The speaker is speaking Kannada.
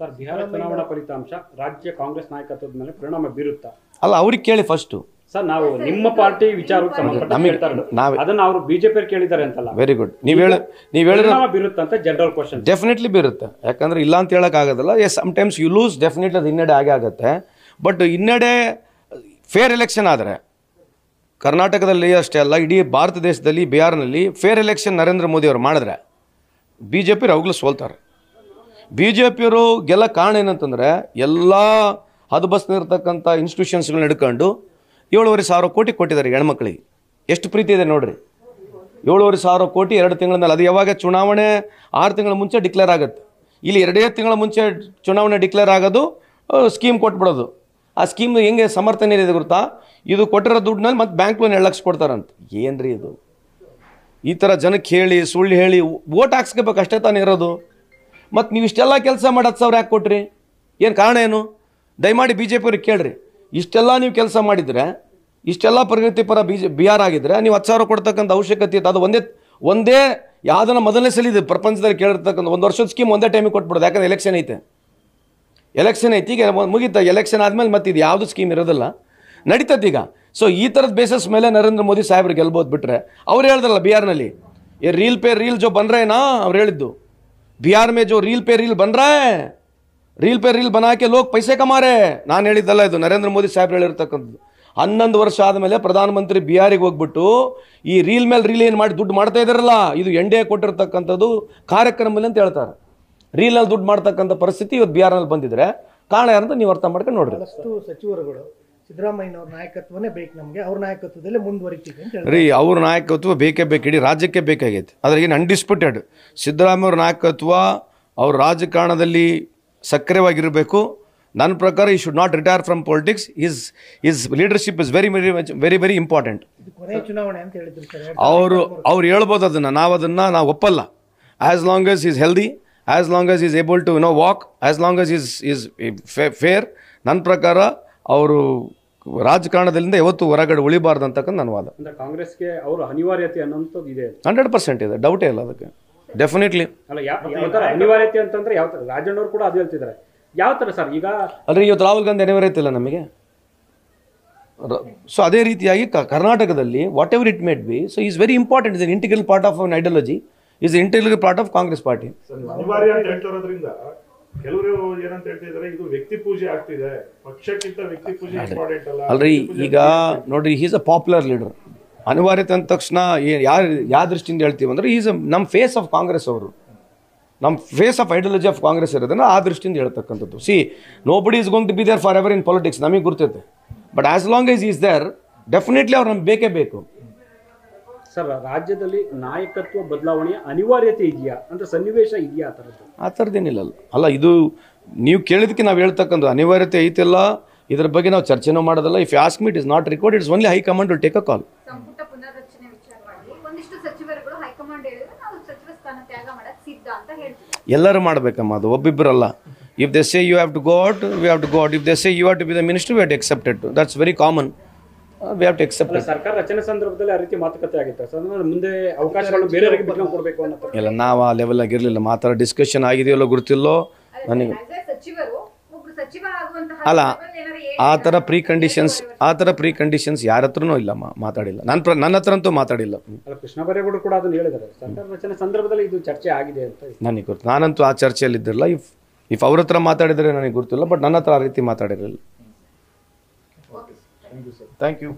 ಸರ್, ಬಿಹಾರ ಚುನಾವಣಾ ಫಲಿತಾಂಶ ರಾಜ್ಯ ಕಾಂಗ್ರೆಸ್ ನಾಯಕತ್ವದ ಮೇಲೆ ಪರಿಣಾಮ ಬೀರುತ್ತಾ? ಅಲ್ಲ, ಅವ್ರಿಗೆ ಕೇಳಿ ಫಸ್ಟು. ಸರ್, ನಾವು ನಿಮ್ಮ ಪಾರ್ಟಿ ವಿಚಾರಕ್ಕೆ ಸಂಬಂಧಪಟ್ಟ ಅದನ್ನ ಅವರು ಬಿಜೆಪಿ ಕೇಳಿದ್ದಾರೆ ಅಂತಲ್ಲ. Very good. ನೀವು ಹೇಳಿದ್ರೆ ಬೀರುತ್ತಂತ ಜನರಲ್ ಕ್ವಶನ್. ಡೆಫಿನೆಟ್ಲಿ ಬೀರುತ್ತೆ. ಯಾಕಂದ್ರೆ ಇಲ್ಲ ಅಂತ ಹೇಳಕ್ ಆಗೋದಿಲ್ಲ. Yes, sometimes you lose, definitely ಅದು ಹಿನ್ನಡೆ ಆಗೇ ಆಗುತ್ತೆ. ಬಟ್ ಹಿನ್ನಡೆ ಫೇರ್ ಎಲೆಕ್ಷನ್ ಆದರೆ ಕರ್ನಾಟಕದಲ್ಲಿ ಅಷ್ಟೇ ಅಲ್ಲ, ಇಡೀ ಭಾರತ ದೇಶದಲ್ಲಿ ಬಿಹಾರ್ನಲ್ಲಿ ಫೇರ್ ಎಲೆಕ್ಷನ್ ನರೇಂದ್ರ ಮೋದಿ ಅವರು ಮಾಡಿದ್ರೆ ಬಿ ಜೆ ಪಿ ಅವಾಗಲೂ ಸೋಲ್ತಾರೆ. ಬಿ ಜೆ ಪಿಯವರು ಗೆಲ್ಲ ಕಾರಣ ಏನಂತಂದರೆ ಎಲ್ಲ ಹದಬಸ್ನಿರ್ತಕ್ಕಂಥ ಇನ್ಸ್ಟಿಟ್ಯೂಷನ್ಸ್ಗಳನ್ನ ಹಿಡ್ಕೊಂಡು 7,500 ಕೋಟಿ ಕೊಟ್ಟಿದ್ದಾರೆ ಹೆಣ್ಮಕ್ಳಿಗೆ. ಎಷ್ಟು ಪ್ರೀತಿ ಇದೆ ನೋಡ್ರಿ. 7,500 ಕೋಟಿ 2 ತಿಂಗಳ ಮೇಲೆ. ಅದು ಯಾವಾಗ ಚುನಾವಣೆ 6 ತಿಂಗಳ ಮುಂಚೆ ಡಿಕ್ಲೇರ್ ಆಗುತ್ತೆ. ಇಲ್ಲಿ 2 ತಿಂಗಳ ಮುಂಚೆ ಚುನಾವಣೆ ಡಿಕ್ಲೇರ್ ಆಗೋದು, ಸ್ಕೀಮ್ ಕೊಟ್ಬಿಡೋದು. ಆ ಸ್ಕೀಮ್ ಹೆಂಗೆ ಸಮರ್ಥನೆ ಇದೆ ಗೊತ್ತಾ? ಇದು ಕೊಟ್ಟಿರೋ ದುಡ್ಡಿನಲ್ಲಿ ಮತ್ತೆ ಬ್ಯಾಂಕ್ ಲೋನ್ 2 ಲಕ್ಷ ಕೊಡ್ತಾರಂತ. ಏನ್ರಿ ಇದು? ಈ ಥರ ಜನಕ್ಕೆ ಹೇಳಿ ಸುಳ್ಳು ಹೇಳಿ ಓಟ್ ಹಾಕ್ಸ್ಕೋಬೇಕು, ಅಷ್ಟೇ ತಾನೇ ಇರೋದು. ಮತ್ತು ನೀವು ಇಷ್ಟೆಲ್ಲ ಕೆಲಸ ಮಾಡಿ 10,000 ಯಾಕೆ ಕೊಟ್ರಿ? ಏನು ಕಾರಣ ಏನು? ದಯಮಾಡಿ ಬಿ ಜೆ ಪಿಯವ್ರಿಗೆ ಕೇಳ್ರಿ. ಇಷ್ಟೆಲ್ಲ ನೀವು ಕೆಲಸ ಮಾಡಿದರೆ, ಇಷ್ಟೆಲ್ಲ ಪ್ರಗತಿಪರ ಬಿಹಾರ್ ಆಗಿದ್ರೆ ನೀವು 10,000 ಕೊಡ್ತಕ್ಕಂಥ ಅವಶ್ಯಕತೆ ಇತ್ತು. ಅದು ಒಂದೇ ಯಾವುದನ್ನ ಮೊದಲನೇ ಸಲ ಇದೆ ಪ್ರಪಂಚದಲ್ಲಿ ಕೇಳಿರ್ತಕ್ಕಂಥ 1 ವರ್ಷದ ಸ್ಕೀಮ್ ಒಂದೇ ಟೈಮಿಗೆ ಕೊಟ್ಬಿಡೋದು. ಯಾಕಂದರೆ ಎಲೆಕ್ಷನ್ ಐತೆ, ಈಗ ಮುಗಿತ. ಎಲೆಕ್ಷನ್ ಆದಮೇಲೆ ಮತ್ತೆ ಇದು ಯಾವುದು ಸ್ಕೀಮ್ ಇರೋದಿಲ್ಲ, ನಡೀತದೆ ಈಗ. ಸೊ ಈ ಥರದ ಬೇಸಸ್ ಮೇಲೆ ನರೇಂದ್ರ ಮೋದಿ ಸಾಹೇಬ್ರು ಗೆಲ್ಬೋದು. ಬಿಟ್ಟರೆ ಅವ್ರು ಹೇಳ್ದಲ್ಲ ಬಿಹಾರ್ನಲ್ಲಿ ರೀಲ್ ಪೇ ರೀಲ್ ಜೋ ಬನ್ ರಹೆ ನಾ, ಅವ್ರು ಹೇಳಿದ್ದು ಬಿಹಾರ್ ಮೇ ಜೋ ರೀಲ್ ಪೇ ರೀಲ್ ಬನ್ ರಹೆ, ರೀಲ್ ಪೇ ರೀಲ್ ಬನಾಕೆ ಲೋಕ್ ಪೈಸೆ ಕಮಾರೆ. ನಾನು ಹೇಳಿದ್ದಲ್ಲ, ಇದು ನರೇಂದ್ರ ಮೋದಿ ಸಾಹೇಬ್ರು ಹೇಳಿರ್ತಕ್ಕಂಥದ್ದು. 11 ವರ್ಷ ಆದಮೇಲೆ ಪ್ರಧಾನಮಂತ್ರಿ ಬಿಹಾರಿಗೆ ಹೋಗ್ಬಿಟ್ಟು ಈ ರೀಲ್ ಮೇಲೆ ರೀಲ್ ಏನು ಮಾಡಿ ದುಡ್ಡು ಮಾಡ್ತಾ ಇದ್ದಾರಲ್ಲ, ಇದು NDA ಕೊಟ್ಟಿರ್ತಕ್ಕಂಥದ್ದು ಕಾರ್ಯಕ್ರಮದಲ್ಲಿ ಅಂತ ಹೇಳ್ತಾರೆ. ರೀಲ್ನಲ್ಲಿ ದುಡ್ಡು ಮಾಡ್ತಕ್ಕಂಥ ಪರಿಸ್ಥಿತಿ ಇವತ್ತು ಬಿಹಾರ್ನಲ್ಲಿ ಬಂದಿದ್ರೆ ಕಾರಣ ಯಾರಂತ ನೀವು ಅರ್ಥ ಮಾಡ್ಕೊಂಡು ನೋಡ್ರಿ. ಸಚಿವರುಗಳು ಸಿದ್ದರಾಮಯ್ಯನವ್ರ ನಾಯಕತ್ವನೇ ಬೇಕು ನಮಗೆ, ಅವ್ರ ನಾಯಕತ್ವದಲ್ಲೇ ಮುಂದುವರಿತೀವಿ ಅಂತ ರೀ. ಅವ್ರ ನಾಯಕತ್ವ ಬೇಕೇ ಬೇಕು, ಇಡೀ ರಾಜ್ಯಕ್ಕೆ ಬೇಕಾಗೈತೆ. ಅದ್ರಾಗ ಏನು ಅನ್ಡಿಸ್ಪ್ಯೂಟೆಡ್ ಸಿದ್ದರಾಮಯ್ಯ ಅವ್ರ ನಾಯಕತ್ವ ಅವ್ರ ರಾಜಕಾರಣದಲ್ಲಿ ಸಕ್ರಿಯವಾಗಿರಬೇಕು. ನನ್ನ ಪ್ರಕಾರ he should not retire from politics. His leadership is very important. ಚುನಾವಣೆ ಅಂತ ಹೇಳಿದ್ರು ಸರ್. ಅವ್ರು ಹೇಳ್ಬೋದು ಅದನ್ನು, ನಾವು ಒಪ್ಪಲ್ಲ. As long as he's healthy, as long as he's able to walk, as long as he's fair. ನನ್ನ ಪ್ರಕಾರ ಅವರು ರಾಜಕಾರಣದಿಂದ ಯಾವತ್ತು ಹೊರಗಡೆ ಉಳಿಬಾರ್ದು ಅಂತಕ್ಕಂಥ ನನ್ನ ವಾದ. ಕಾಂಗ್ರೆಸ್ಗೆ ಅವರು ಅನಿವಾರ್ಯತೆ ಅನ್ನೋಂಥದ್ದು ಇದೆ. 100% ಇದೆ, ಡೌಟೇ ಇಲ್ಲ ಅದಕ್ಕೆ. ಡೆಫಿನೆಟ್ಲಿ ಅಲ್ಲ, ಯಾವ ಥರ ಅನಿವಾರ್ಯತೆ ಅಂತಂದ್ರೆ ಯಾವ ಥರ? ರಾಜಣ್ಣವ್ರು ಕೂಡ ಅದು ಹೇಳ್ತಿದ್ದಾರೆ. ಯಾವ ಥರ ಸರ್? ಈಗ ಅಲ್ರಿ, ಇವತ್ತು ರಾಹುಲ್ ಗಾಂಧಿ ಅನಿವಾರ್ಯತೆ ಇಲ್ಲ ನಮಗೆ. ಸೊ ಅದೇ ರೀತಿಯಾಗಿ ಕರ್ನಾಟಕದಲ್ಲಿ whatever it may be, so is very important. Is integral part of own ideology, is integral part of Congress party. ಅನಿವಾರ್ಯ ಅಂತ ಹೇಳ್ತಿರೋದ್ರಿಂದ ಕೆಲವರು ಏನಂತ ಹೇಳ್ತಿದ್ದಾರೆ, ಇದು ವ್ಯಕ್ತಿ ಪೂಜೆ ಆಗ್ತಿದೆ, ಪಕ್ಷಕ್ಕಿಂತ ವ್ಯಕ್ತಿ ಪೂಜೆ ಇಂಪಾರ್ಟೆಂಟ್ ಅಲ್ಲ. ಅಲ್ರಿ, ಈಗ ನೋಡ್ರಿ, ಈಸ್ ಅ ಪಾಪ್ಯುಲರ್ ಲೀಡರ್. ಅನಿವಾರ್ಯತೆ ಅಂದ ತಕ್ಷಣ ಯಾವ ದೃಷ್ಟಿಯಿಂದ ಹೇಳ್ತೀವಿ ಅಂದರೆ, ಈಸ್ ನಮ್ಮ ಫೇಸ್ ಆಫ್ ಕಾಂಗ್ರೆಸ್. ಅವರು ನಮ್ಮ face of ideology of Congress ಇರೋದನ್ನ ಆ ದೃಷ್ಟಿಯಿಂದ ಹೇಳ್ತಕ್ಕಂಥದ್ದು. See, nobody is going to be there forever in politics, ನಮಗೆ ಗೊತ್ತಿರುತ್ತೆ. But as long as he's there, definitely ಅವ್ರು ನಮ್ಗೆ ಬೇಕೇ ಬೇಕು. ಸರ್, ರಾಜ್ಯದಲ್ಲಿ ನಾಯಕತ್ವ ಬದಲಾವಣೆಯ ಅನಿವಾರ್ಯತೆ ಇದೆಯಾ ಅಂತ ಸನ್ನಿವೇಶ ಇದೆಯಾ? ಆ ಥರದ್ದೇನಿಲ್ಲ. ಅಲ್ಲ, ಇದು ನೀವು ಕೇಳಿದಕ್ಕೆ ನಾವು ಹೇಳ್ತಕ್ಕಂಥ ಅನಿವಾರ್ಯತೆ ಐತೆಲ್ಲ, ಇದರ ಬಗ್ಗೆ ನಾವು ಚರ್ಚೆನೂ ಮಾಡೋದಲ್ಲ. If you ask me, it is not record, it's only high command will take a call. ಸಂಪುಟ ಪುನರ್ರಚನೆ ವಿಚಾರವಾಗಿ ಒಂದಿಷ್ಟು ಸಚಿವರುಗಳು ಹೈಕಮಾಂಡ್ ಹೇಳಿದ್ರೆ ನಾವು ಸಚಿವ ಸ್ಥಾನ ತ್ಯಾಗ ಮಾಡಕ್ಕೆ ಸಿದ್ಧ ಅಂತ ಹೇಳ್ತೀವಿ. ಎಲ್ಲರೂ ಮಾಡಬೇಕಮ್ಮ, ಅದು ಒಬ್ಬಿಬ್ಬರಲ್ಲ. If they say you have to go out, we have to go out. If they say you have to be the minister, we have to accept it. That's very common. We have to accept it. ಸರ್ಕಾರ ರಚನೆ ಸಂದರ್ಭದಲ್ಲಿ ಆ ರೀತಿ ಮಾತುಕತೆ ಆಗಿತ್ತು ಸರ್, ಮುಂದೆ ಅವಕಾಶಗಳನ್ನು ಬೇರೆಯವರಿಗೆ ಬಿಟ್ಕೊಂಡು ಕೊಡಬೇಕು ಅನ್ನೋ ಇಲ್ಲ, ನಾವು ಆ ಲೆವೆಲ್ನಾಗ ಇರಲಿಲ್ಲ. ಮಾತಾಡೋ ಡಿಸ್ಕಷನ್ ಆಗಿದೆಯಲ್ಲೋ ಗೊತ್ತಿಲ್ಲೋ ನನಗೆ. ಅಲ್ಲ, ಆ ಥರ ಪ್ರೀ ಕಂಡೀಷನ್ಸ್ ಯಾರ ಹತ್ರನೂ ಇಲ್ಲಮ್ಮ, ಮಾತಾಡಿಲ್ಲ. ನನ್ನ ಹತ್ರ ಅಂತೂ ಮಾತಾಡಿಲ್ಲ. ಕೃಷ್ಣ ಬೈರೇಗೌಡರು ಕೂಡ ಅದನ್ನು ಹೇಳಿದ್ದಾರೆ, ಸರ್ಕಾರ ರಚನೆ ಸಂದರ್ಭದಲ್ಲಿ ಇದು ಚರ್ಚೆ ಆಗಿದೆ ಅಂತ. ನನಗೆ ಗೊತ್ತು, ನಾನಂತೂ ಆ ಚರ್ಚೆಯಲ್ಲಿ ಇದ್ದಿರಲಿಲ್ಲ. ಇಫ್ ಅವ್ರ ಹತ್ರ ಮಾತಾಡಿದರೆ ನನಗೆ ಗೊತ್ತಿಲ್ಲ, ಬಟ್ ನನ್ನ ಹತ್ರ ಆ ರೀತಿ ಮಾತಾಡಿರಲಿಲ್ಲ. Thank you.